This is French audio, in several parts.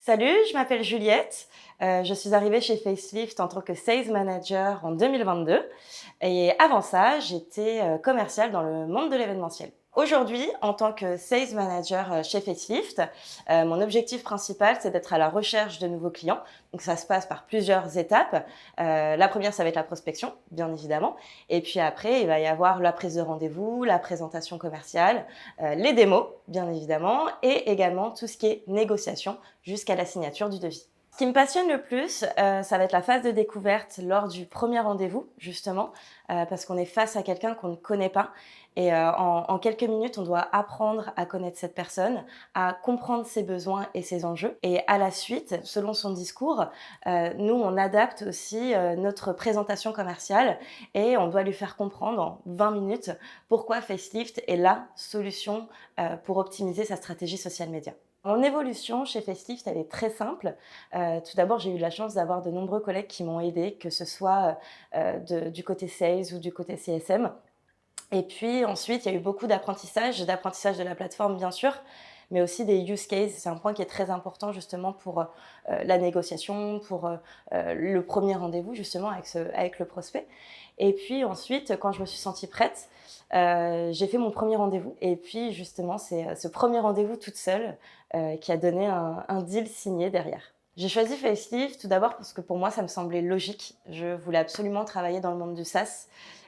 Salut, je m'appelle Juliette. Je suis arrivée chez Facelift en tant que Sales Manager en 2022 et avant ça, j'étais commerciale dans le monde de l'événementiel. Aujourd'hui, en tant que Sales Manager chez Facelift, mon objectif principal, c'est d'être à la recherche de nouveaux clients. Donc ça se passe par plusieurs étapes. La première, ça va être la prospection, bien évidemment. Et puis après, il va y avoir la prise de rendez-vous, la présentation commerciale, les démos, bien évidemment, et également tout ce qui est négociation jusqu'à la signature du devis. Ce qui me passionne le plus, ça va être la phase de découverte lors du premier rendez-vous, justement, parce qu'on est face à quelqu'un qu'on ne connaît pas. Et en quelques minutes, on doit apprendre à connaître cette personne, à comprendre ses besoins et ses enjeux. Et à la suite, selon son discours, nous, on adapte aussi notre présentation commerciale et on doit lui faire comprendre en 20 minutes pourquoi Facelift est la solution pour optimiser sa stratégie social media. Mon évolution chez Facelift, elle est très simple. Tout d'abord, j'ai eu la chance d'avoir de nombreux collègues qui m'ont aidée, que ce soit du côté sales ou du côté CSM. Et puis ensuite, il y a eu beaucoup d'apprentissage de la plateforme bien sûr, mais aussi des use cases. C'est un point qui est très important justement pour la négociation, pour le premier rendez-vous justement avec le prospect. Et puis ensuite, quand je me suis sentie prête, j'ai fait mon premier rendez-vous. Et puis justement, c'est ce premier rendez-vous toute seule qui a donné un deal signé derrière. J'ai choisi Facelift tout d'abord parce que pour moi, ça me semblait logique. Je voulais absolument travailler dans le monde du SaaS.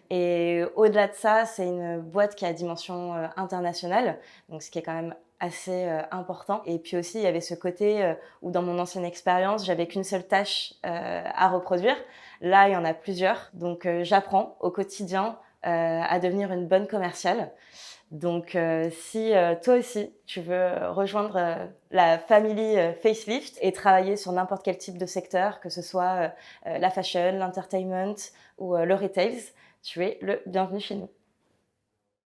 Et au-delà de ça, c'est une boîte qui a dimension internationale, donc ce qui est quand même assez important. Et puis aussi, il y avait ce côté où dans mon ancienne expérience, j'avais qu'une seule tâche à reproduire. Là, il y en a plusieurs, donc j'apprends au quotidien à devenir une bonne commerciale. Donc, si toi aussi, tu veux rejoindre la famille Facelift et travailler sur n'importe quel type de secteur, que ce soit la fashion, l'entertainment ou le retail, tu es le bienvenu chez nous.